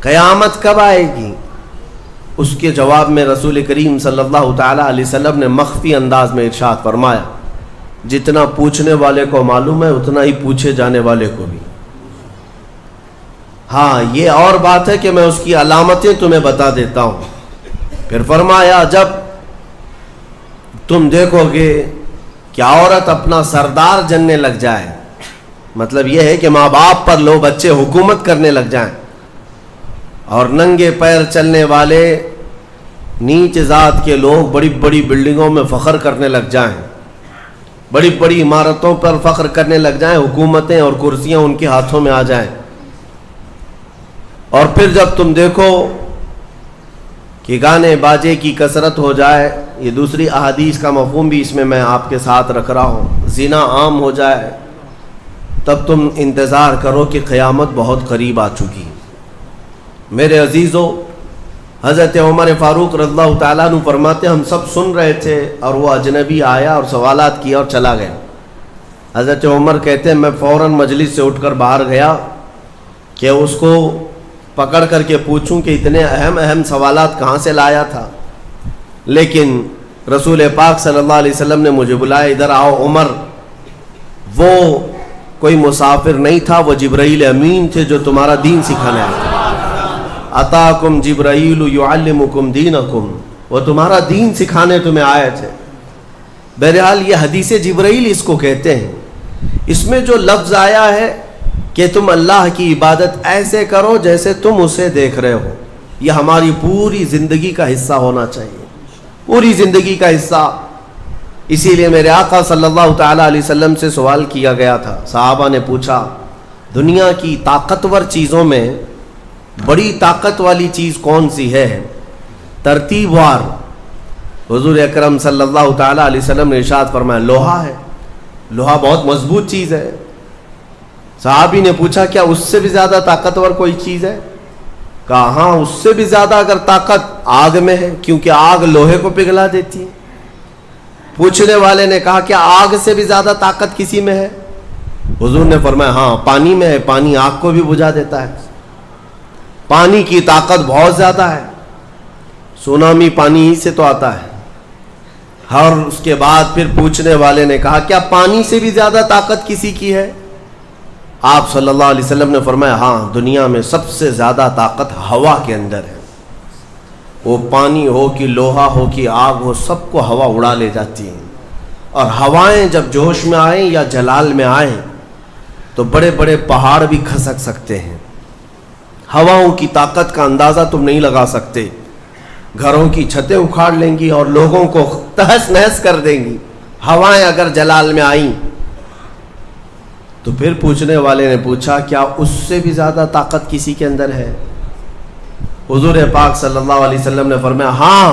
قیامت کب آئے گی؟ اس کے جواب میں رسول کریم صلی اللہ تعالیٰ علیہ وسلم نے مخفی انداز میں ارشاد فرمایا، جتنا پوچھنے والے کو معلوم ہے اتنا ہی پوچھے جانے والے کو بھی۔ ہاں یہ اور بات ہے کہ میں اس کی علامتیں تمہیں بتا دیتا ہوں۔ پھر فرمایا جب تم دیکھو گے کہ عورت اپنا سردار جننے لگ جائے، مطلب یہ ہے کہ ماں باپ پر لو بچے حکومت کرنے لگ جائیں، اور ننگے پیر چلنے والے نیچ ذات کے لوگ بڑی بڑی بلڈنگوں میں فخر کرنے لگ جائیں، بڑی بڑی عمارتوں پر فخر کرنے لگ جائیں، حکومتیں اور کرسیاں ان کے ہاتھوں میں آ جائیں، اور پھر جب تم دیکھو کہ گانے باجے کی کثرت ہو جائے، یہ دوسری احادیث کا مفہوم بھی اس میں آپ کے ساتھ رکھ رہا ہوں، زنا عام ہو جائے، تب تم انتظار کرو کہ قیامت بہت قریب آ چکی۔ میرے عزیزو، حضرت عمر فاروق رضی اللہ تعالیٰ عنہ فرماتے ہم سب سن رہے تھے اور وہ اجنبی آیا اور سوالات کیا اور چلا گیا۔ حضرت عمر کہتے ہیں میں فوراً مجلس سے اٹھ کر باہر گیا کہ اس کو پکڑ کر کے پوچھوں کہ اتنے اہم سوالات کہاں سے لایا تھا، لیکن رسول پاک صلی اللہ علیہ وسلم نے مجھے بلایا، ادھر آؤ عمر۔ وہ کوئی مسافر نہیں تھا، وہ جبرائیل امین تھے جو تمہارا دین سکھانے آئے تھے۔ اتاکم جبرائیل یعلمکم دینکم، وہ تمہارا دین سکھانے تمہیں آئے تھے۔ بہرحال یہ حدیث جبرائیل اس کو کہتے ہیں۔ اس میں جو لفظ آیا ہے کہ تم اللہ کی عبادت ایسے کرو جیسے تم اسے دیکھ رہے ہو، یہ ہماری پوری زندگی کا حصہ ہونا چاہیے، پوری زندگی کا حصہ۔ اسی لیے میرے آقا صلی اللہ تعالیٰ علیہ وسلم سے سوال کیا گیا تھا، صحابہ نے پوچھا دنیا کی طاقتور چیزوں میں بڑی طاقت والی چیز کون سی ہے؟ ترتیب وار حضور اکرم صلی اللہ تعالیٰ علیہ وسلم نے ارشاد فرمایا لوہا ہے، لوہا بہت مضبوط چیز ہے۔ صحابی نے پوچھا کیا اس سے بھی زیادہ طاقتور کوئی چیز ہے؟ کہا ہاں اس سے بھی زیادہ اگر طاقت آگ میں ہے، کیونکہ آگ لوہے کو پگھلا دیتی ہے۔ پوچھنے والے نے کہا کیا آگ سے بھی زیادہ طاقت کسی میں ہے؟ حضور نے فرمایا ہاں پانی میں ہے، پانی آگ کو بھی بجھا دیتا ہے، پانی کی طاقت بہت زیادہ ہے، سونامی پانی ہی سے تو آتا ہے۔ اور اس کے بعد پھر پوچھنے والے نے کہا کیا پانی سے بھی زیادہ طاقت کسی کی ہے؟ آپ صلی اللہ علیہ وسلم نے فرمایا ہاں دنیا میں سب سے زیادہ طاقت ہوا کے اندر ہے، وہ پانی ہو کہ لوہا ہو کہ آگ ہو، سب کو ہوا اڑا لے جاتی ہے، اور ہوائیں جب جوش میں آئیں یا جلال میں آئیں تو بڑے بڑے پہاڑ بھی کھسک سکتے ہیں۔ ہواؤں کی طاقت کا اندازہ تم نہیں لگا سکتے، گھروں کی چھتیں اکھاڑ لیں گی اور لوگوں کو تہس نہس کر دیں گی ہوائیں اگر جلال میں آئیں۔ تو پھر پوچھنے والے نے پوچھا کیا اس سے بھی زیادہ طاقت کسی کے اندر ہے؟ حضور پاک صلی اللہ علیہ وسلم نے فرمایا ہاں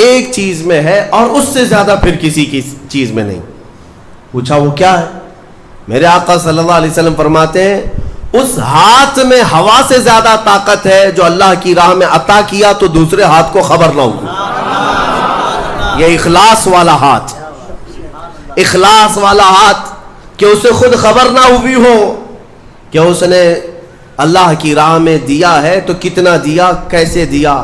ایک چیز میں ہے اور اس سے زیادہ پھر کسی کی چیز میں نہیں۔ پوچھا وہ کیا ہے؟ میرے آقا صلی اللہ علیہ وسلم فرماتے ہیں اس ہاتھ میں ہوا سے زیادہ طاقت ہے جو اللہ کی راہ میں عطا کیا تو دوسرے ہاتھ کو خبر نہ ہوگی۔ یہ اخلاص والا ہاتھ، اخلاص والا ہاتھ کہ اسے خود خبر نہ ہوئی ہو کہ اس نے اللہ کی راہ میں دیا ہے تو کتنا دیا، کیسے دیا۔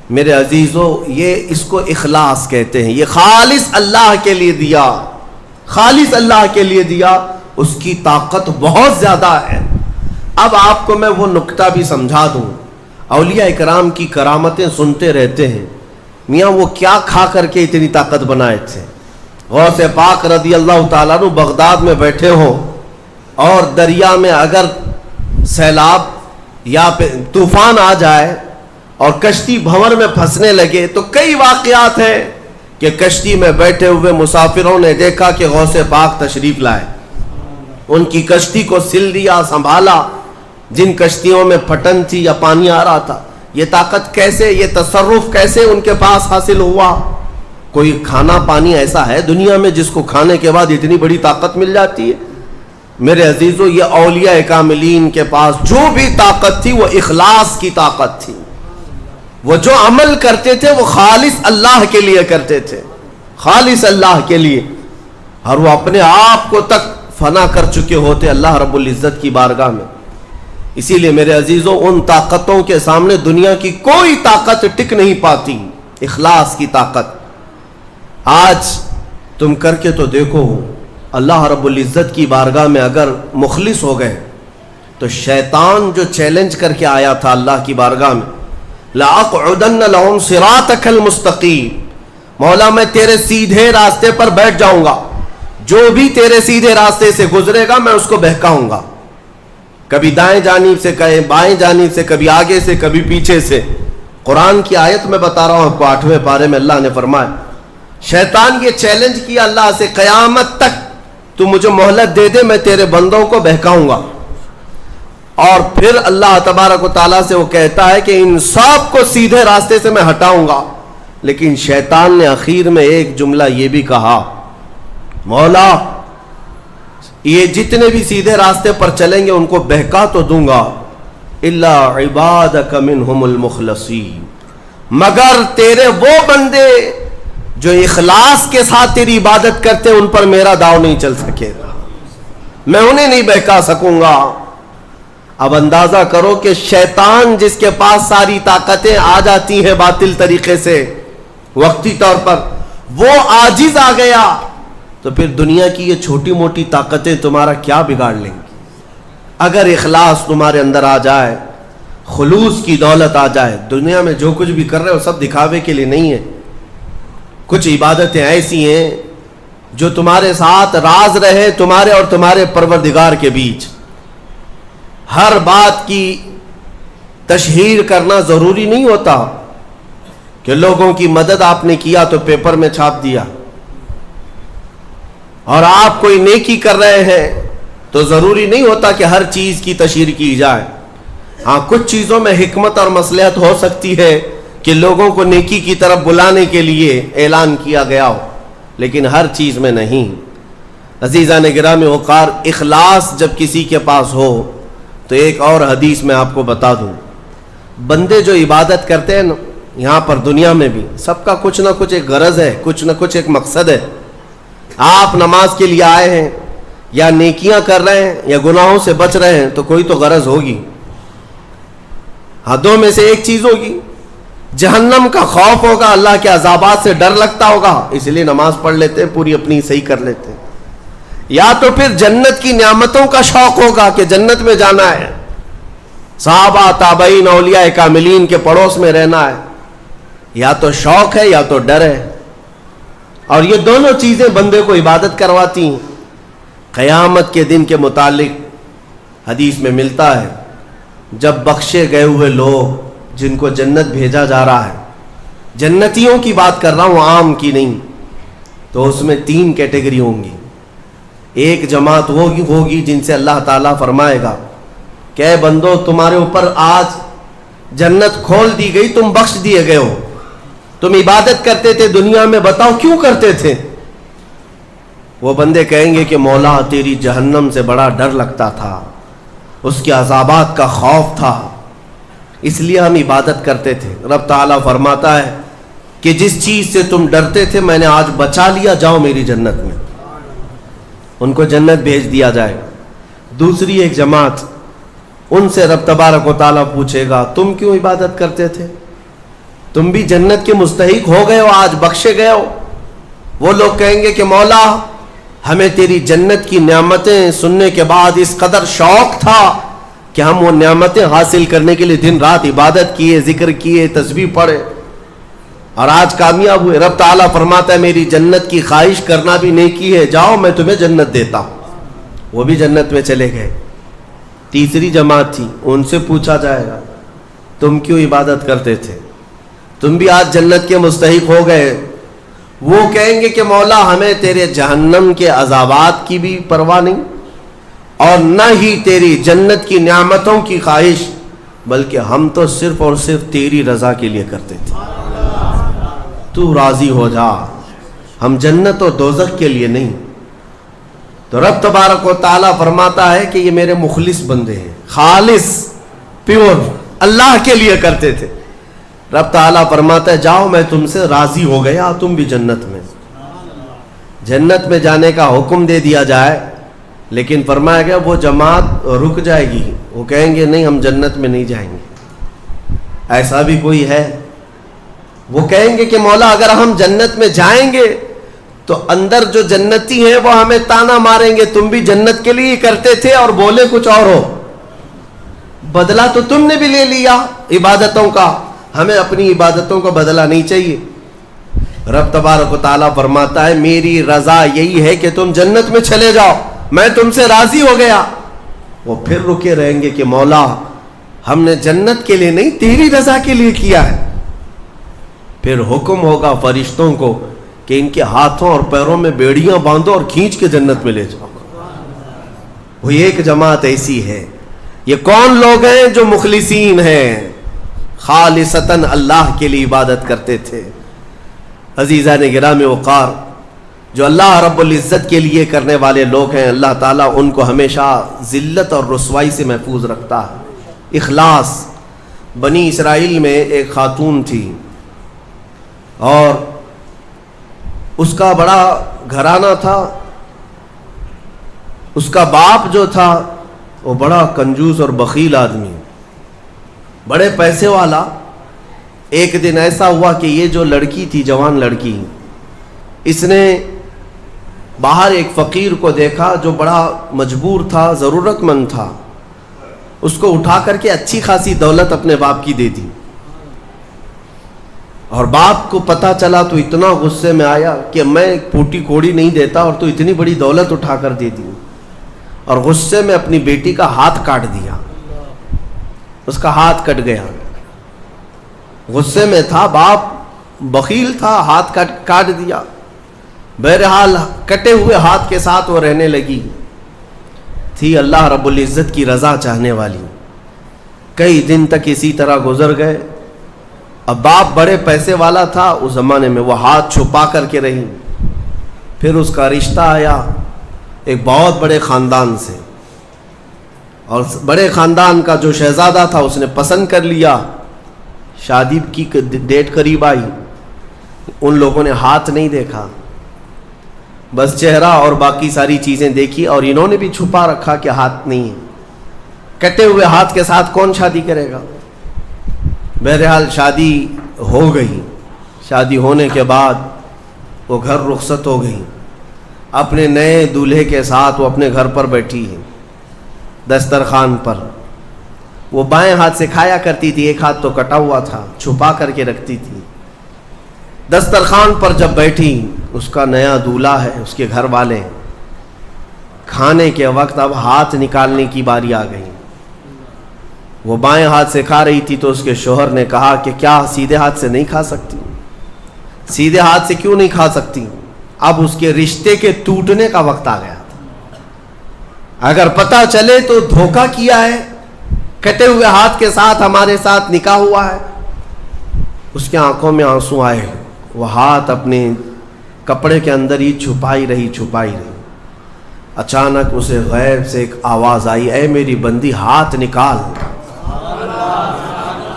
میرے عزیزو یہ اس کو اخلاص کہتے ہیں، یہ خالص اللہ کے لیے دیا، خالص اللہ کے لیے دیا، اس کی طاقت بہت زیادہ ہے۔ اب آپ کو میں وہ نکتہ بھی سمجھا دوں، اولیاء اکرام کی کرامتیں سنتے رہتے ہیں، میاں وہ کیا کھا کر کے اتنی طاقت بنائے تھے۔ غوث پاک رضی اللہ تعالیٰ عنہ بغداد میں بیٹھے ہوں اور دریا میں اگر سیلاب یا طوفان آ جائے اور کشتی بھنور میں پھنسنے لگے تو کئی واقعات ہیں کہ کشتی میں بیٹھے ہوئے مسافروں نے دیکھا کہ غوث پاک تشریف لائے، ان کی کشتی کو سل دیا، سنبھالا۔ جن کشتیوں میں پھٹن تھی یا پانی آ رہا تھا، یہ طاقت کیسے، یہ تصرف کیسے ان کے پاس حاصل ہوا؟ کوئی کھانا پانی ایسا ہے دنیا میں جس کو کھانے کے بعد اتنی بڑی طاقت مل جاتی ہے؟ میرے عزیزو یہ اولیاء کاملین کے پاس جو بھی طاقت تھی وہ اخلاص کی طاقت تھی، وہ جو عمل کرتے تھے وہ خالص اللہ کے لیے کرتے تھے، خالص اللہ کے لیے، اور وہ اپنے آپ کو تک فنا کر چکے ہوتے اللہ رب العزت کی بارگاہ میں۔ اسی لیے میرے عزیزوں ان طاقتوں کے سامنے دنیا کی کوئی طاقت ٹک نہیں پاتی. اخلاص کی طاقت. آج تم کر کے تو دیکھو, اللہ رب العزت کی بارگاہ میں اگر مخلص ہو گئے تو شیطان جو چیلنج کر کے آیا تھا اللہ کی بارگاہ میں, لَأَقْعُدَنَّ لَهُمْ صِرَاطَكَ الْمُسْتَقِيمَ, مولا میں تیرے سیدھے راستے پر بیٹھ جاؤں گا, جو بھی تیرے سیدھے راستے سے گزرے گا میں اس کو بہکاؤں گا, کبھی دائیں جانب سے, کہیں بائیں جانب سے, کبھی آگے سے, کبھی پیچھے سے. قرآن کی آیت میں بتا رہا ہوں آپ کو, 8ویں پارے میں اللہ نے فرمایا, شیطان یہ چیلنج کیا اللہ سے, قیامت تک تو مجھے مہلت دے دے, میں تیرے بندوں کو بہکاؤں گا. اور پھر اللہ تبارک و تعالیٰ سے وہ کہتا ہے کہ ان سب کو سیدھے راستے سے میں ہٹاؤں گا. لیکن شیطان نے اخیر میں ایک جملہ یہ بھی کہا, مولا یہ جتنے بھی سیدھے راستے پر چلیں گے ان کو بہکا تو دوں گا, الا عبادک منہم المخلصین, مگر تیرے وہ بندے جو اخلاص کے ساتھ تیری عبادت کرتے ان پر میرا داؤ نہیں چل سکے گا, میں انہیں نہیں بہکا سکوں گا. اب اندازہ کرو کہ شیطان جس کے پاس ساری طاقتیں آ جاتی ہیں باطل طریقے سے وقتی طور پر, وہ عاجز آ گیا, تو پھر دنیا کی یہ چھوٹی موٹی طاقتیں تمہارا کیا بگاڑ لیں گی؟ اگر اخلاص تمہارے اندر آ جائے, خلوص کی دولت آ جائے. دنیا میں جو کچھ بھی کر رہے ہو سب دکھاوے کے لیے نہیں ہے. کچھ عبادتیں ایسی ہیں جو تمہارے ساتھ راز رہے تمہارے اور تمہارے پروردگار کے بیچ. ہر بات کی تشہیر کرنا ضروری نہیں ہوتا کہ لوگوں کی مدد آپ نے کیا تو پیپر میں چھاپ دیا, اور آپ کوئی نیکی کر رہے ہیں تو ضروری نہیں ہوتا کہ ہر چیز کی تشہیر کی جائے. ہاں کچھ چیزوں میں حکمت اور مصلحت ہو سکتی ہے کہ لوگوں کو نیکی کی طرف بلانے کے لیے اعلان کیا گیا ہو, لیکن ہر چیز میں نہیں. عزیزان گرامی وقار, اخلاص جب کسی کے پاس ہو تو ایک اور حدیث میں آپ کو بتا دوں, بندے جو عبادت کرتے ہیں یہاں پر دنیا میں بھی سب کا کچھ نہ کچھ ایک غرض ہے, کچھ نہ کچھ ایک مقصد ہے. آپ نماز کے لیے آئے ہیں یا نیکیاں کر رہے ہیں یا گناہوں سے بچ رہے ہیں تو کوئی تو غرض ہوگی. حدوں میں سے ایک چیز ہوگی, جہنم کا خوف ہوگا, اللہ کے عذابات سے ڈر لگتا ہوگا, اس لیے نماز پڑھ لیتے ہیں, پوری اپنی صحیح کر لیتے ہیں. یا تو پھر جنت کی نعمتوں کا شوق ہوگا کہ جنت میں جانا ہے, صحابہ تابعین اولیاء کاملین کے پڑوس میں رہنا ہے. یا تو شوق ہے یا تو ڈر ہے, اور یہ دونوں چیزیں بندے کو عبادت کرواتی ہیں. قیامت کے دن کے متعلق حدیث میں ملتا ہے, جب بخشے گئے ہوئے لوگ جن کو جنت بھیجا جا رہا ہے, جنتیوں کی بات کر رہا ہوں, عام کی نہیں, تو اس میں 3 کیٹیگری ہوں گی. ایک جماعت ہوگی جن سے اللہ تعالیٰ فرمائے گا کہ اے بندو تمہارے اوپر آج جنت کھول دی گئی, تم بخش دیے گئے ہو, تم عبادت کرتے تھے دنیا میں, بتاؤ کیوں کرتے تھے؟ وہ بندے کہیں گے کہ مولا تیری جہنم سے بڑا ڈر لگتا تھا, اس کے عذابات کا خوف تھا, اس لیے ہم عبادت کرتے تھے. رب تعالیٰ فرماتا ہے کہ جس چیز سے تم ڈرتے تھے میں نے آج بچا لیا, جاؤ میری جنت میں. ان کو جنت بھیج دیا جائے. دوسری ایک جماعت, ان سے رب تبارک و تعالیٰ پوچھے گا تم کیوں عبادت کرتے تھے, تم بھی جنت کے مستحق ہو گئے ہو, آج بخشے گئے ہو. وہ لوگ کہیں گے کہ مولا ہمیں تیری جنت کی نعمتیں سننے کے بعد اس قدر شوق تھا کہ ہم وہ نعمتیں حاصل کرنے کے لیے دن رات عبادت کیے, ذکر کیے, تسبیح پڑھے, اور آج کامیاب ہوئے. رب تعالیٰ فرماتا ہے میری جنت کی خواہش کرنا بھی نیکی ہے, جاؤ میں تمہیں جنت دیتا ہوں. وہ بھی جنت میں چلے گئے. تیسری جماعت تھی, ان سے پوچھا جائے گا تم کیوں عبادت کرتے تھے, تم بھی آج جنت کے مستحق ہو گئے. وہ کہیں گے کہ مولا ہمیں تیرے جہنم کے عذابات کی بھی پرواہ نہیں, اور نہ ہی تیری جنت کی نعمتوں کی خواہش, بلکہ ہم تو صرف اور صرف تیری رضا کے لیے کرتے تھے, تو راضی ہو جا, ہم جنت و دوزخ کے لیے نہیں. تو رب تبارک و تعالیٰ فرماتا ہے کہ یہ میرے مخلص بندے ہیں, خالص پیور اللہ کے لیے کرتے تھے. رب تعالیٰ فرماتا ہے جاؤ میں تم سے راضی ہو گیا, تم بھی جنت میں. جنت میں جانے کا حکم دے دیا جائے, لیکن فرمایا گیا وہ جماعت رک جائے گی, وہ کہیں گے نہیں ہم جنت میں نہیں جائیں گے. ایسا بھی کوئی ہے؟ وہ کہیں گے کہ مولا اگر ہم جنت میں جائیں گے تو اندر جو جنتی ہیں وہ ہمیں تانا ماریں گے تم بھی جنت کے لیے کرتے تھے اور بولے کچھ اور ہو. بدلہ تو تم نے بھی لے لیا عبادتوں کا, ہمیں اپنی عبادتوں کا بدلہ نہیں چاہیے. رب تبارک و تعالیٰ فرماتا ہے میری رضا یہی ہے کہ تم جنت میں چلے جاؤ, میں تم سے راضی ہو گیا. وہ پھر رکے رہیں گے کہ مولا ہم نے جنت کے لیے نہیں تیری رضا کے لیے کیا ہے. پھر حکم ہوگا فرشتوں کو کہ ان کے ہاتھوں اور پیروں میں بیڑیاں باندھو اور کھینچ کے جنت میں لے جاؤ. وہ ایک جماعت ایسی ہے. یہ کون لوگ ہیں جو مخلصین ہیں, خالصتاً اللہ کے لیے عبادت کرتے تھے. عزیزان گرامی وقار, جو اللہ رب العزت کے لیے کرنے والے لوگ ہیں اللہ تعالیٰ ان کو ہمیشہ ذلت اور رسوائی سے محفوظ رکھتا ہے. اخلاص. بنی اسرائیل میں ایک خاتون تھی اور اس کا بڑا گھرانہ تھا. اس کا باپ جو تھا وہ بڑا کنجوس اور بخیل آدمی, بڑے پیسے والا. ایک دن ایسا ہوا کہ یہ جو لڑکی تھی, جوان لڑکی, اس نے باہر ایک فقیر کو دیکھا جو بڑا مجبور تھا, ضرورت مند تھا. اس کو اٹھا کر کے اچھی خاصی دولت اپنے باپ کی دے دی. اور باپ کو پتہ چلا تو اتنا غصے میں آیا کہ میں پھوٹی کوڑی نہیں دیتا اور تو اتنی بڑی دولت اٹھا کر دے دی. اور غصے میں اپنی بیٹی کا ہاتھ کاٹ دیا. اس کا ہاتھ کٹ گیا. غصے میں تھا باپ, بخیل تھا, ہاتھ کاٹ دیا. بہرحال کٹے ہوئے ہاتھ کے ساتھ وہ رہنے لگی. تھی اللہ رب العزت کی رضا چاہنے والی. کئی دن تک اسی طرح گزر گئے. اب باپ بڑے پیسے والا تھا اس زمانے میں, وہ ہاتھ چھپا کر کے رہی. پھر اس کا رشتہ آیا ایک بہت بڑے خاندان سے, اور بڑے خاندان کا جو شہزادہ تھا اس نے پسند کر لیا. شادی کی ڈیٹ قریب آئی, ان لوگوں نے ہاتھ نہیں دیکھا, بس چہرہ اور باقی ساری چیزیں دیکھی, اور انہوں نے بھی چھپا رکھا کہ ہاتھ نہیں ہے. کٹے ہوئے ہاتھ کے ساتھ کون شادی کرے گا؟ بہرحال شادی ہو گئی. شادی ہونے کے بعد وہ گھر رخصت ہو گئی. اپنے نئے دولہے کے ساتھ وہ اپنے گھر پر بیٹھی ہے دسترخوان پر. وہ بائیں ہاتھ سے کھایا کرتی تھی, ایک ہاتھ تو کٹا ہوا تھا, چھپا کر کے رکھتی تھی. دسترخوان پر جب بیٹھی, اس کا نیا دولہا ہے, اس کے گھر والے, کھانے کے وقت اب ہاتھ نکالنے کی باری آ گئی. وہ بائیں ہاتھ سے کھا رہی تھی تو اس کے شوہر نے کہا کہ کیا سیدھے ہاتھ سے نہیں کھا سکتی؟ سیدھے ہاتھ سے کیوں نہیں کھا سکتی؟ اب اس کے رشتے کے ٹوٹنے کا وقت آ گیا تھا. اگر پتہ چلے تو دھوکہ کیا ہے, کٹے ہوئے ہاتھ کے ساتھ ہمارے ساتھ نکاح ہوا ہے. اس کے آنکھوں میں آنسو آئے. وہ ہاتھ اپنے کپڑے کے اندر ہی چھپائی رہی. اچانک اسے غیب سے ایک آواز آئی, اے میری بندی ہاتھ نکال.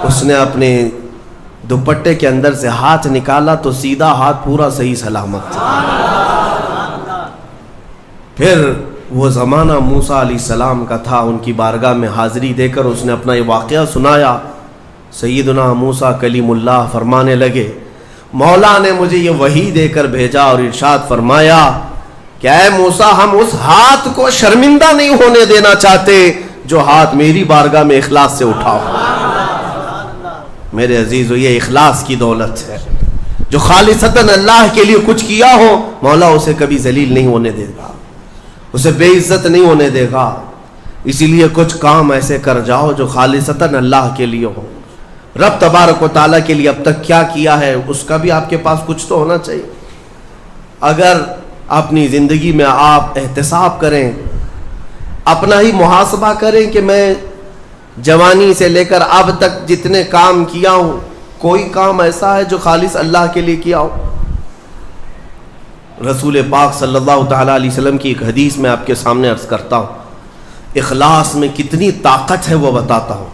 اس نے اپنے دوپٹے کے اندر سے ہاتھ نکالا تو سیدھا ہاتھ پورا صحیح سلامت تھا. پھر وہ زمانہ موسیٰ علیہ السلام کا تھا. ان کی بارگاہ میں حاضری دے کر اس نے اپنا یہ واقعہ سنایا. سیدنا موسیٰ کلیم اللہ فرمانے لگے, مولا نے مجھے یہ وحی دے کر بھیجا اور ارشاد فرمایا کہ اے موسیٰ ہم اس ہاتھ کو شرمندہ نہیں ہونے دینا چاہتے جو ہاتھ میری بارگاہ میں اخلاص سے اٹھاؤ. میرے عزیزو, یہ اخلاص کی دولت ہے. جو خالصتاً اللہ کے لیے کچھ کیا ہو, مولا اسے کبھی ذلیل نہیں ہونے دے گا, اسے بے عزت نہیں ہونے دے گا. اسی لیے کچھ کام ایسے کر جاؤ جو خالصتاً اللہ کے لیے ہو. رب تبارک و تعالیٰ کے لیے اب تک کیا کیا ہے اس کا بھی آپ کے پاس کچھ تو ہونا چاہیے. اگر اپنی زندگی میں آپ احتساب کریں, اپنا ہی محاسبہ کریں کہ میں جوانی سے لے کر اب تک جتنے کام کیا ہوں, کوئی کام ایسا ہے جو خالص اللہ کے لیے کیا ہو؟ رسول پاک صلی اللہ تعالیٰ علیہ وسلم کی ایک حدیث میں آپ کے سامنے عرض کرتا ہوں. اخلاص میں کتنی طاقت ہے وہ بتاتا ہوں.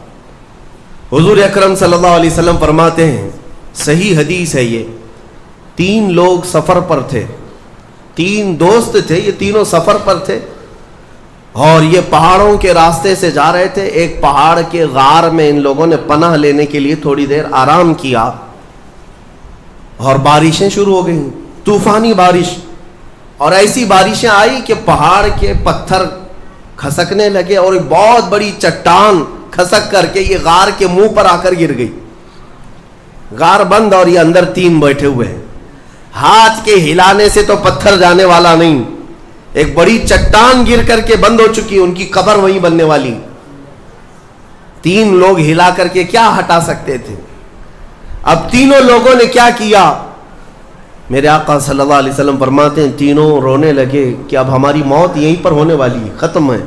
حضور اکرم صلی اللہ علیہ وسلم فرماتے ہیں, صحیح حدیث ہے یہ, 3 لوگ سفر پر تھے, 3 دوست تھے, یہ تینوں سفر پر تھے. اور یہ پہاڑوں کے راستے سے جا رہے تھے. ایک پہاڑ کے غار میں ان لوگوں نے پناہ لینے کے لیے تھوڑی دیر آرام کیا اور بارشیں شروع ہو گئیں, طوفانی بارش. اور ایسی بارشیں آئی کہ پہاڑ کے پتھر کھسکنے لگے اور ایک بہت بڑی چٹان کھسک کر کے یہ غار کے منہ پر آ کر گر گئی. غار بند اور یہ اندر 3 بیٹھے ہوئے ہیں. ہاتھ کے ہلانے سے تو پتھر جانے والا نہیں, ایک بڑی چٹان گر کر کے بند ہو چکی, ان کی قبر وہیں بننے والی. 3 لوگ ہلا کر کے کیا ہٹا سکتے تھے؟ اب تینوں لوگوں نے کیا کیا؟ میرے آقا صلی اللہ علیہ وسلم فرماتے ہیں تینوں رونے لگے کہ اب ہماری موت یہیں پر ہونے والی ہے, ختم ہے.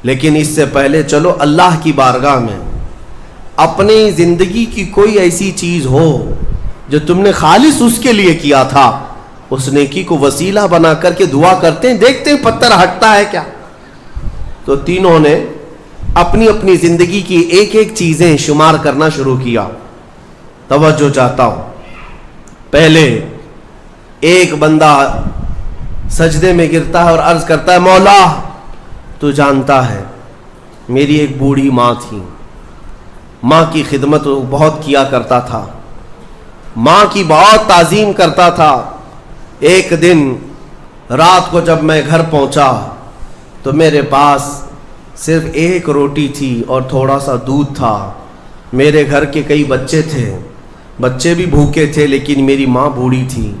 لیکن اس سے پہلے چلو اللہ کی بارگاہ میں اپنی زندگی کی کوئی ایسی چیز ہو جو تم نے خالص اس کے لیے کیا تھا, اس نیکی کو وسیلہ بنا کر کے دعا کرتے ہیں, دیکھتے ہیں پتھر ہٹتا ہے کیا. تو تینوں نے اپنی اپنی زندگی کی ایک ایک چیزیں شمار کرنا شروع کیا. توجہ چاہتا ہوں. پہلے ایک بندہ سجدے میں گرتا ہے اور عرض کرتا ہے مولا تو جانتا ہے میری ایک بوڑھی ماں تھی, ماں کی خدمت بہت کیا کرتا تھا, ماں کی بہت تعظیم کرتا تھا. ایک دن رات کو جب میں گھر پہنچا تو میرے پاس صرف ایک روٹی تھی اور تھوڑا سا دودھ تھا. میرے گھر کے کئی بچے تھے, بچے بھی بھوکے تھے, لیکن میری ماں بوڑھی تھی.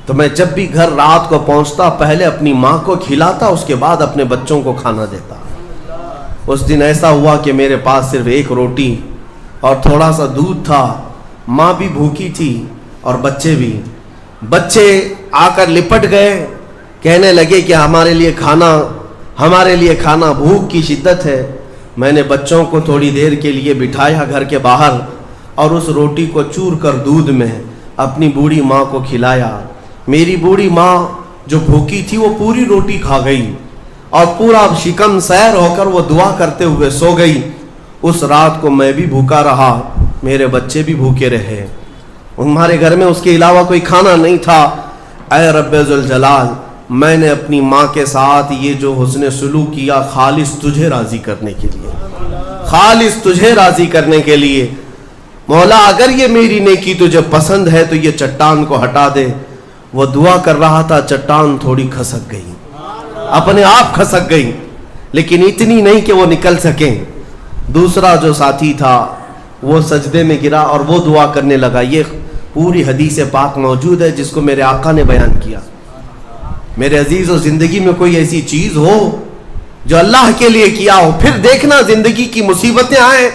تو میں جب بھی گھر رات کو پہنچتا پہلے اپنی ماں کو کھلاتا, اس کے بعد اپنے بچوں کو کھانا دیتا. اس دن ایسا ہوا کہ میرے پاس صرف ایک روٹی اور تھوڑا سا دودھ تھا, ماں بھی بھوکی تھی اور بچے بھی. بچے آ کر لپٹ گئے, کہنے لگے کہ ہمارے لیے کھانا, بھوک کی شدت ہے. میں نے بچوں کو تھوڑی دیر کے لیے بٹھایا گھر کے باہر اور اس روٹی کو چور کر دودھ میں اپنی بوڑھی ماں کو کھلایا. میری بوڑھی ماں جو بھوکی تھی وہ پوری روٹی کھا گئی اور پورا شکم سیر ہو کر وہ دعا کرتے ہوئے سو گئی. اس رات کو میں بھی بھوکا رہا, میرے بچے بھی بھوکے رہے, ہمارے گھر میں اس کے علاوہ کوئی کھانا نہیں تھا. اے رب ذوالجلال, میں نے اپنی ماں کے ساتھ یہ جو حسن سلوک کیا خالص تجھے راضی کرنے کے لیے, خالص تجھے راضی کرنے کے لیے. مولا اگر یہ میری نیکی تجھے پسند ہے تو یہ چٹان کو ہٹا دے. وہ دعا کر رہا تھا, چٹان تھوڑی کھسک گئی, اپنے آپ کھسک گئی, لیکن اتنی نہیں کہ وہ نکل سکیں. دوسرا جو ساتھی تھا وہ سجدے میں گرا اور وہ دعا کرنے لگا. یہ پوری حدیث پاک موجود ہے جس کو میرے آقا نے بیان کیا. میرے عزیزو, زندگی میں کوئی ایسی چیز ہو جو اللہ کے لیے کیا ہو, پھر دیکھنا زندگی کی مصیبتیں آئیں,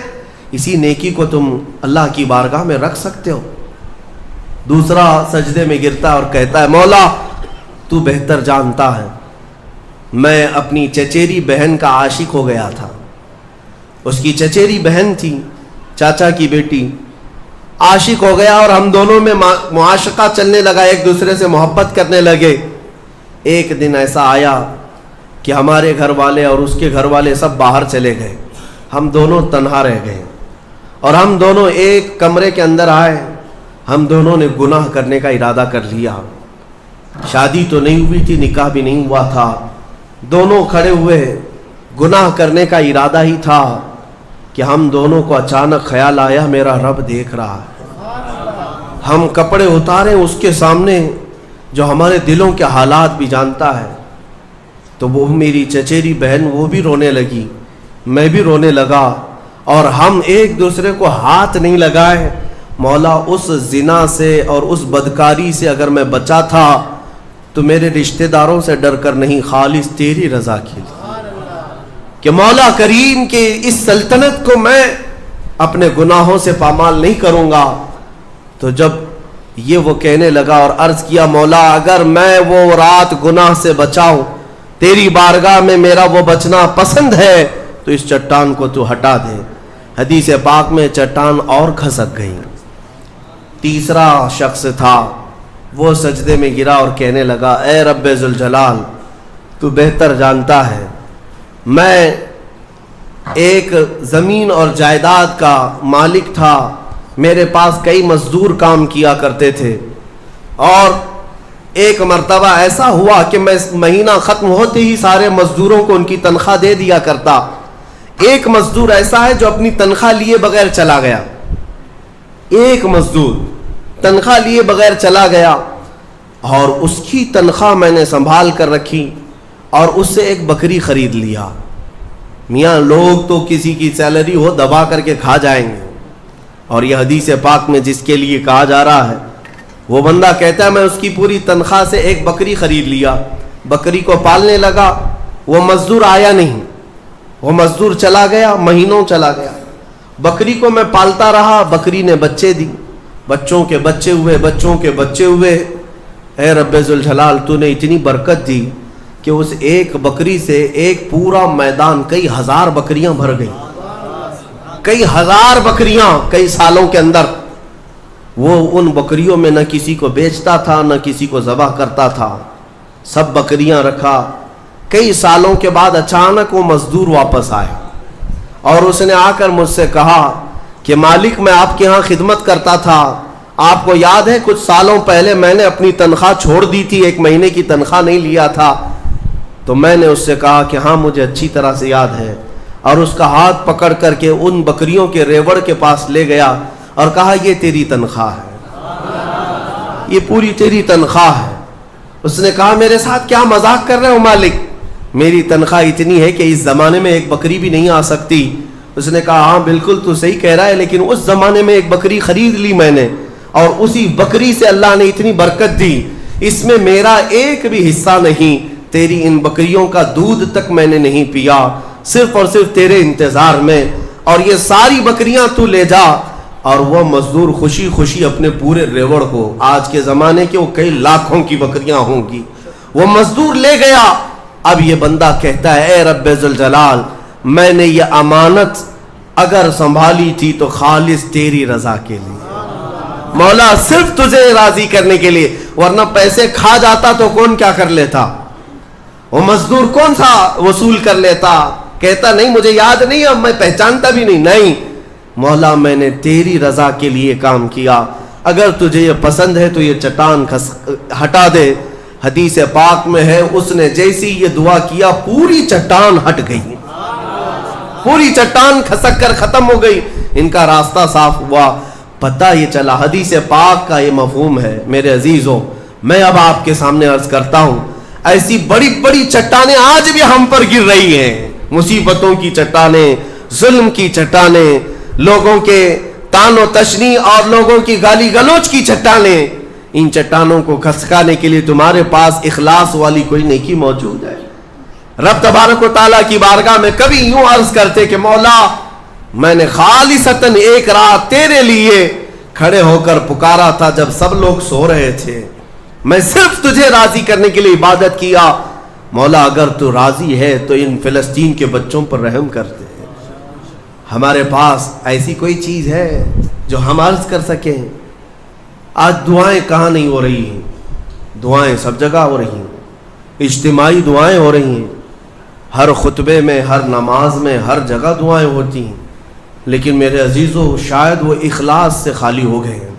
اسی نیکی کو تم اللہ کی بارگاہ میں رکھ سکتے ہو. دوسرا سجدے میں گرتا اور کہتا ہے مولا تو بہتر جانتا ہے میں اپنی چچیری بہن کا عاشق ہو گیا تھا. اس کی چچیری بہن تھی, چاچا کی بیٹی, عاشق ہو گیا اور ہم دونوں میں معاشقہ چلنے لگا, ایک دوسرے سے محبت کرنے لگے. ایک دن ایسا آیا کہ ہمارے گھر والے اور اس کے گھر والے سب باہر چلے گئے, ہم دونوں تنہا رہ گئے اور ہم دونوں ایک کمرے کے اندر آئے. ہم دونوں نے گناہ کرنے کا ارادہ کر لیا. شادی تو نہیں ہوئی تھی, نکاح بھی نہیں ہوا تھا, دونوں کھڑے ہوئے, گناہ کرنے کا ارادہ ہی تھا کہ ہم دونوں کو اچانک خیال آیا میرا رب دیکھ رہا ہے. ہم کپڑے اتارے اس کے سامنے جو ہمارے دلوں کے حالات بھی جانتا ہے. تو وہ میری چچیری بہن وہ بھی رونے لگی, میں بھی رونے لگا اور ہم ایک دوسرے کو ہاتھ نہیں لگائے. مولا اس زنا سے اور اس بدکاری سے اگر میں بچا تھا تو میرے رشتہ داروں سے ڈر کر نہیں, خالص تیری رضا کے لیے کہ مولا کریم کے اس سلطنت کو میں اپنے گناہوں سے پامال نہیں کروں گا. تو جب یہ وہ کہنے لگا اور عرض کیا مولا اگر میں وہ رات گناہ سے بچاؤں, تیری بارگاہ میں میرا وہ بچنا پسند ہے تو اس چٹان کو تو ہٹا دے. حدیث پاک میں چٹان اور کھسک گئی. تیسرا شخص تھا وہ سجدے میں گرا اور کہنے لگا اے رب ذوالجلال تو بہتر جانتا ہے میں ایک زمین اور جائیداد کا مالک تھا, میرے پاس کئی مزدور کام کیا کرتے تھے اور ایک مرتبہ ایسا ہوا کہ میں مہینہ ختم ہوتے ہی سارے مزدوروں کو ان کی تنخواہ دے دیا کرتا. ایک مزدور ایسا ہے جو اپنی تنخواہ لیے بغیر چلا گیا. ایک مزدور تنخواہ لیے بغیر چلا گیا اور اس کی تنخواہ میں نے سنبھال کر رکھی اور اس سے ایک بکری خرید لیا. میاں لوگ تو کسی کی سیلری ہو دبا کر کے کھا جائیں گے, اور یہ حدیث پاک میں جس کے لیے کہا جا رہا ہے وہ بندہ کہتا ہے میں اس کی پوری تنخواہ سے ایک بکری خرید لیا, بکری کو پالنے لگا. وہ مزدور آیا نہیں, وہ مزدور چلا گیا, مہینوں چلا گیا. بکری کو میں پالتا رہا, بکری نے بچے دی, بچوں کے بچے ہوئے, بچوں کے بچے ہوئے. اے رب ذوالجلال تو نے اتنی برکت دی کہ اس ایک بکری سے ایک پورا میدان کئی ہزار بکریاں بھر گئی. کئی ہزار بکریاں کئی سالوں کے اندر. وہ ان بکریوں میں نہ کسی کو بیچتا تھا نہ کسی کو ذبح کرتا تھا, سب بکریاں رکھا. کئی سالوں کے بعد اچانک وہ مزدور واپس آیا اور اس نے آ کر مجھ سے کہا کہ مالک میں آپ کے ہاں خدمت کرتا تھا, آپ کو یاد ہے کچھ سالوں پہلے میں نے اپنی تنخواہ چھوڑ دی تھی, ایک مہینے کی تنخواہ نہیں لیا تھا. تو میں نے اس سے کہا کہ ہاں مجھے اچھی طرح سے یاد ہے, اور اس کا ہاتھ پکڑ کر کے ان بکریوں کے ریوڑ کے پاس لے گیا اور کہا یہ تیری تنخواہ ہے, یہ پوری تیری تنخواہ ہے. اس نے کہا میرے ساتھ کیا مذاق کر رہے ہو مالک, میری تنخواہ اتنی ہے کہ اس زمانے میں ایک بکری بھی نہیں آ سکتی. اس نے کہا ہاں بالکل تو صحیح کہہ رہا ہے, لیکن اس زمانے میں ایک بکری خرید لی میں نے, اور اسی بکری سے اللہ نے اتنی برکت دی, اس میں میرا ایک بھی حصہ نہیں. تیری ان بکریوں کا دودھ تک میں نے نہیں پیا, صرف اور صرف تیرے انتظار میں, اور یہ ساری بکریاں تو لے جا. اور وہ مزدور خوشی خوشی اپنے پورے ریوڑ کو, آج کے زمانے کے وہ کئی لاکھوں کی بکریاں ہوں گی, وہ مزدور لے گیا. اب یہ بندہ کہتا ہے اے رب ذوالجلال میں نے یہ امانت اگر سنبھالی تھی تو خالص تیری رضا کے لیے, مولا صرف تجھے راضی کرنے کے لیے, ورنہ پیسے کھا جاتا تو کون کیا کر لیتا, وہ مزدور کون سا وصول کر لیتا. کہتا نہیں مجھے یاد نہیں, اب میں پہچانتا بھی نہیں. نہیں مولا میں نے تیری رضا کے لیے کام کیا, اگر تجھے یہ پسند ہے تو یہ چٹان ہٹا دے. حدیث پاک میں ہے اس نے جیسی یہ دعا کیا پوری چٹان ہٹ گئی, پوری چٹان کھسک کر ختم ہو گئی, ان کا راستہ صاف ہوا. پتہ یہ چلا حدیث پاک کا یہ مفہوم ہے. میرے عزیزوں میں اب آپ کے سامنے عرض کرتا ہوں, ایسی بڑی بڑی چٹانیں آج بھی ہم پر گر رہی ہیں, مصیبتوں کی چٹانیں, ظلم کی چٹانیں, لوگوں کے تان و تشنی اور لوگوں کی گالی گلوچ کی چٹانیں. ان چٹانوں کو کھسکانے کے لیے تمہارے پاس اخلاص والی کوئی نیکی موجود ہے. رب تبارک و تعالیٰ کی بارگاہ میں کبھی یوں عرض کرتے کہ مولا میں نے خالصتاً ایک رات تیرے لیے کھڑے ہو کر پکارا تھا جب سب لوگ سو رہے تھے, میں صرف تجھے راضی کرنے کے لیے عبادت کیا. مولا اگر تو راضی ہے تو ان فلسطین کے بچوں پر رحم کرتے. ہمارے پاس ایسی کوئی چیز ہے جو ہم عرض کر سکیں. آج دعائیں کہاں نہیں ہو رہی ہیں, دعائیں سب جگہ ہو رہی ہیں, اجتماعی دعائیں ہو رہی ہیں, ہر خطبے میں, ہر نماز میں, ہر جگہ دعائیں ہوتی ہیں. لیکن میرے عزیزو شاید وہ اخلاص سے خالی ہو گئے ہیں.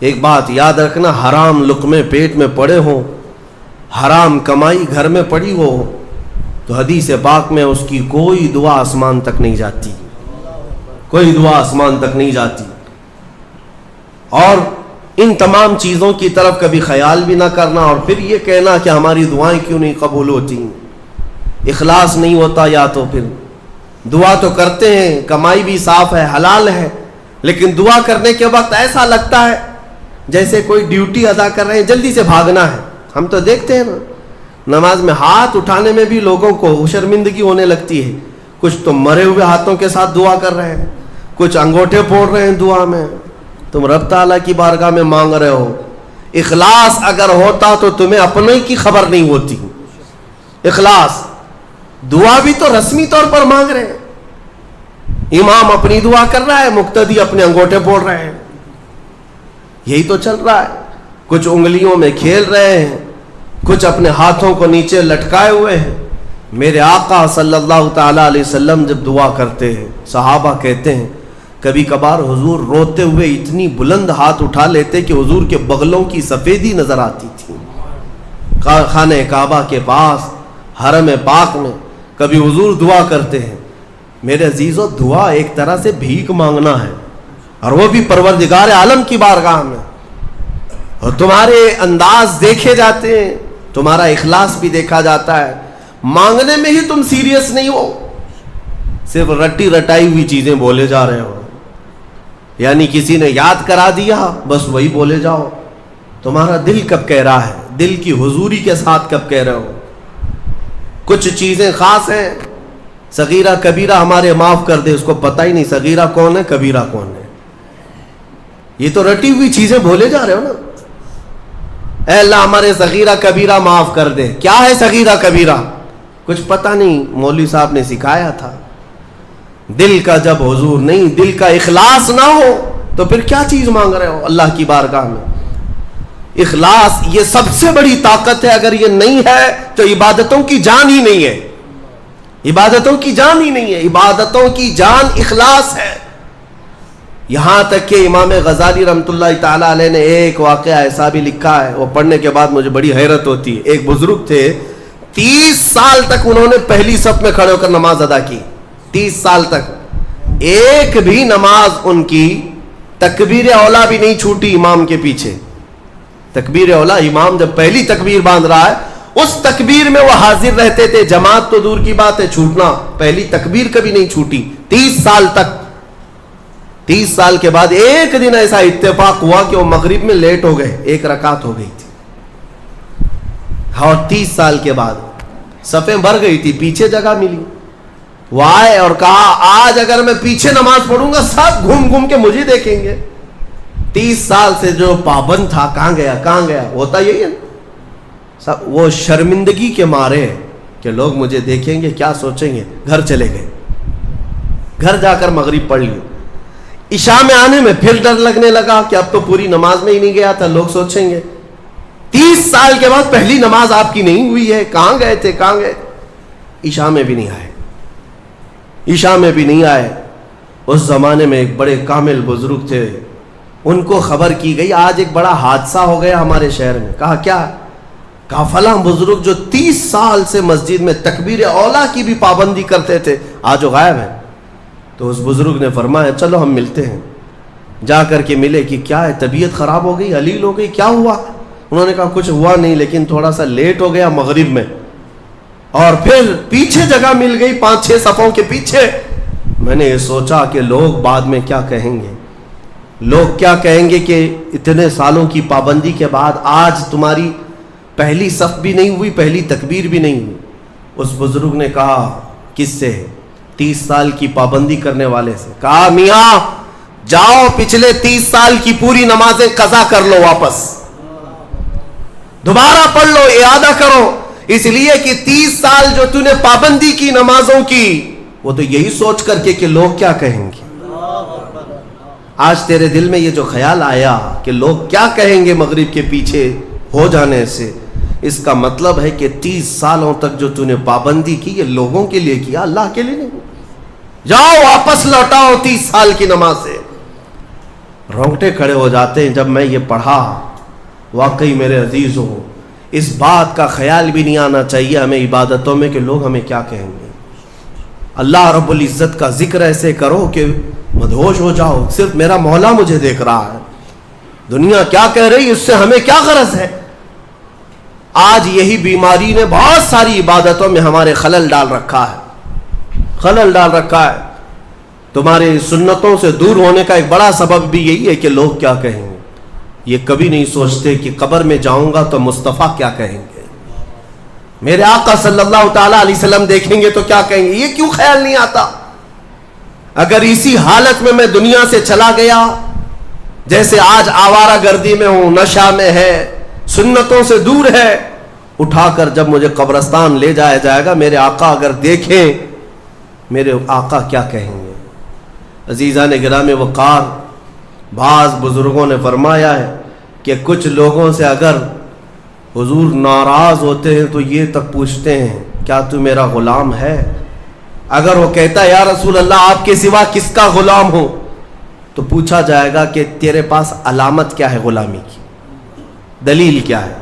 ایک بات یاد رکھنا, حرام لقمے پیٹ میں پڑے ہوں, حرام کمائی گھر میں پڑی ہو, تو حدیث پاک میں اس کی کوئی دعا آسمان تک نہیں جاتی, کوئی دعا آسمان تک نہیں جاتی. اور ان تمام چیزوں کی طرف کبھی خیال بھی نہ کرنا اور پھر یہ کہنا کہ ہماری دعائیں کیوں نہیں قبول ہوتی. اخلاص نہیں ہوتا, یا تو پھر دعا تو کرتے ہیں, کمائی بھی صاف ہے, حلال ہے, لیکن دعا کرنے کے وقت ایسا لگتا ہے جیسے کوئی ڈیوٹی ادا کر رہے ہیں, جلدی سے بھاگنا ہے. ہم تو دیکھتے ہیں نا, نماز میں ہاتھ اٹھانے میں بھی لوگوں کو شرمندگی ہونے لگتی ہے. کچھ تو مرے ہوئے ہاتھوں کے ساتھ دعا کر رہے ہیں, کچھ انگوٹھے پھوڑ رہے ہیں دعا میں. تم رب تعالیٰ کی بارگاہ میں مانگ رہے ہو, اخلاص اگر ہوتا تو تمہیں اپنے کی خبر نہیں ہوتی. اخلاص, دعا بھی تو رسمی طور پر مانگ رہے ہیں, امام اپنی دعا کر رہا ہے, مقتدی اپنے انگوٹھے پھوڑ رہے ہیں, یہی تو چل رہا ہے. کچھ انگلیوں میں کھیل رہے ہیں, کچھ اپنے ہاتھوں کو نیچے لٹکائے ہوئے ہیں. میرے آقا صلی اللہ تعالیٰ علیہ وسلم جب دعا کرتے ہیں, صحابہ کہتے ہیں کبھی کبھار حضور روتے ہوئے اتنی بلند ہاتھ اٹھا لیتے کہ حضور کے بغلوں کی سفیدی نظر آتی تھی. خانہ کعبہ کے پاس حرم پاک میں کبھی حضور دعا کرتے ہیں. میرے عزیزو دعا ایک طرح سے بھیک مانگنا ہے, اور وہ بھی پروردگار عالم کی بارگاہ میں. اور تمہارے انداز دیکھے جاتے ہیں, تمہارا اخلاص بھی دیکھا جاتا ہے. مانگنے میں ہی تم سیریس نہیں ہو, صرف رٹی رٹائی ہوئی چیزیں بولے جا رہے ہو, یعنی کسی نے یاد کرا دیا بس وہی بولے جاؤ. تمہارا دل کب کہہ رہا ہے, دل کی حضوری کے ساتھ کب کہہ رہے ہو؟ کچھ چیزیں خاص ہیں, صغیرہ کبیرہ ہمارے معاف کر دے, اس کو پتہ ہی نہیں صغیرہ کون ہے کبیرہ کون ہے. یہ تو رٹی ہوئی چیزیں بولے جا رہے ہو نا. اے اللہ ہمارے صغیرہ کبیرہ معاف کر دے. کیا ہے صغیرہ کبیرہ؟ کچھ پتہ نہیں, مولوی صاحب نے سکھایا تھا. دل کا جب حضور نہیں, دل کا اخلاص نہ ہو تو پھر کیا چیز مانگ رہے ہو اللہ کی بارگاہ میں؟ اخلاص یہ سب سے بڑی طاقت ہے. اگر یہ نہیں ہے تو عبادتوں کی جان ہی نہیں ہے. عبادتوں کی جان ہی نہیں ہے. عبادتوں کی جان اخلاص ہے. یہاں تک کہ امام غزالی رحمۃ اللہ تعالی علیہ نے ایک واقعہ ایسا بھی لکھا ہے, وہ پڑھنے کے بعد مجھے بڑی حیرت ہوتی ہے. ایک بزرگ تھے, 30 سال تک انہوں نے پہلی صف میں کھڑے ہو کر نماز ادا کی. 30 سال تک ایک بھی نماز ان کی تکبیر اولا بھی نہیں چھوٹی امام کے پیچھے. تکبیر اولا, امام جب پہلی تکبیر باندھ رہا ہے اس تکبیر میں وہ حاضر رہتے تھے. جماعت تو دور کی بات ہے, چھوٹنا, پہلی تکبیر کبھی نہیں چھوٹی 30 سال تک. 30 سال کے بعد ایک دن ایسا اتفاق ہوا کہ وہ مغرب میں لیٹ ہو گئے, 1 رکعت ہو گئی تھی. اور 30 سال کے بعد صفیں بھر گئی تھی, پیچھے جگہ ملی. وہ آئے اور کہا آج اگر میں پیچھے نماز پڑھوں گا سب گھوم گھوم کے مجھے دیکھیں گے. 30 سال سے جو پابند تھا کہاں گیا کہاں گیا. ہوتا یہی ہے سب, وہ شرمندگی کے مارے کہ لوگ مجھے دیکھیں گے کیا سوچیں گے, گھر چلے گئے. گھر جا کر مغرب پڑھ لی. عشاء میں آنے میں پھر ڈر لگنے لگا کہ اب تو پوری نماز میں ہی نہیں گیا تھا, لوگ سوچیں گے. 30 سال کے بعد پہلی نماز آپ کی نہیں ہوئی ہے, کہاں گئے تھے کہاں گئے. عشاء میں بھی نہیں آئے, عشاء میں بھی نہیں آئے. اس زمانے میں ایک بڑے کامل بزرگ تھے, ان کو خبر کی گئی آج ایک بڑا حادثہ ہو گیا ہمارے شہر میں. کہا کیا؟ کہا فلاں بزرگ جو 30 سال سے مسجد میں تکبیر اولا کی بھی پابندی کرتے تھے آج وہ غائب ہے. تو اس بزرگ نے فرمایا چلو ہم ملتے ہیں. جا کر کے ملے کہ کیا ہے, طبیعت خراب ہو گئی, علیل ہو گئی, کیا ہوا؟ انہوں نے کہا کچھ ہوا نہیں, لیکن تھوڑا سا لیٹ ہو گیا مغرب میں, اور پھر پیچھے جگہ مل گئی 5-6 صفوں کے پیچھے. میں نے یہ سوچا کہ لوگ بعد میں کیا کہیں گے, لوگ کیا کہیں گے کہ اتنے سالوں کی پابندی کے بعد آج تمہاری پہلی صف بھی نہیں ہوئی, پہلی تکبیر بھی نہیں ہوئی. اس بزرگ نے کہا کس سے؟ 30 سال کی پابندی کرنے والے سے. کہا میاں جاؤ پچھلے 30 سال کی پوری نمازیں قضا کر لو, واپس دوبارہ پڑھ لو, اعادہ کرو. اس لیے کہ 30 سال جو تو نے پابندی کی نمازوں کی, وہ تو یہی سوچ کر کے کہ لوگ کیا کہیں گے. آج تیرے دل میں یہ جو خیال آیا کہ لوگ کیا کہیں گے مغرب کے پیچھے ہو جانے سے, اس کا مطلب ہے کہ 30 سالوں تک جو تو نے پابندی کی یہ لوگوں کے لیے کیا, اللہ کے لیے نہیں. جاؤ واپس لوٹاؤ 30 سال کی نماز سے. رونگٹے کھڑے ہو جاتے ہیں جب میں یہ پڑھا. واقعی میرے عزیزوں, اس بات کا خیال بھی نہیں آنا چاہیے ہمیں عبادتوں میں کہ لوگ ہمیں کیا کہیں گے. اللہ رب العزت کا ذکر ایسے کرو کہ مدہوش ہو جاؤ, صرف میرا مولا مجھے دیکھ رہا ہے, دنیا کیا کہہ رہی اس سے ہمیں کیا غرض ہے. آج یہی بیماری نے بہت ساری عبادتوں میں ہمارے خلل ڈال رکھا ہے, خلل ڈال رکھا ہے. تمہاری سنتوں سے دور ہونے کا ایک بڑا سبب بھی یہی ہے کہ لوگ کیا کہیں گے. یہ کبھی نہیں سوچتے کہ قبر میں جاؤں گا تو مصطفیٰ کیا کہیں گے, میرے آقا صلی اللہ تعالی علیہ وسلم دیکھیں گے تو کیا کہیں گے. یہ کیوں خیال نہیں آتا؟ اگر اسی حالت میں دنیا سے چلا گیا, جیسے آج آوارہ گردی میں ہوں, نشہ میں ہے, سنتوں سے دور ہے, اٹھا کر جب مجھے قبرستان لے جایا جائے گا, میرے آقا اگر دیکھیں, میرے آقا کیا کہیں گے. عزیزان گرامی وقار, بعض بزرگوں نے فرمایا ہے کہ کچھ لوگوں سے اگر حضور ناراض ہوتے ہیں تو یہ تک پوچھتے ہیں کیا تو میرا غلام ہے. اگر وہ کہتا ہے یا رسول اللہ آپ کے سوا کس کا غلام ہو, تو پوچھا جائے گا کہ تیرے پاس علامت کیا ہے غلامی کی, دلیل کیا ہے.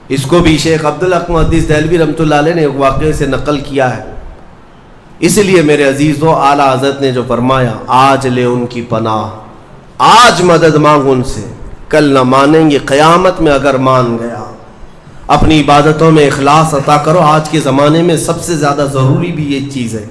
اس کو بھی شیخ عبدالحق محدث دہلوی رحمۃ اللہ علیہ نے ایک واقعے سے نقل کیا ہے. اس لیے میرے عزیزو اعلیٰ حضرت نے جو فرمایا آج لے ان کی پناہ، آج مدد مانگ ان سے، کل نہ مانیں گے قیامت میں اگر مان گیا. اپنی عبادتوں میں اخلاص عطا کرو. آج کے زمانے میں سب سے زیادہ ضروری بھی یہ چیز ہے.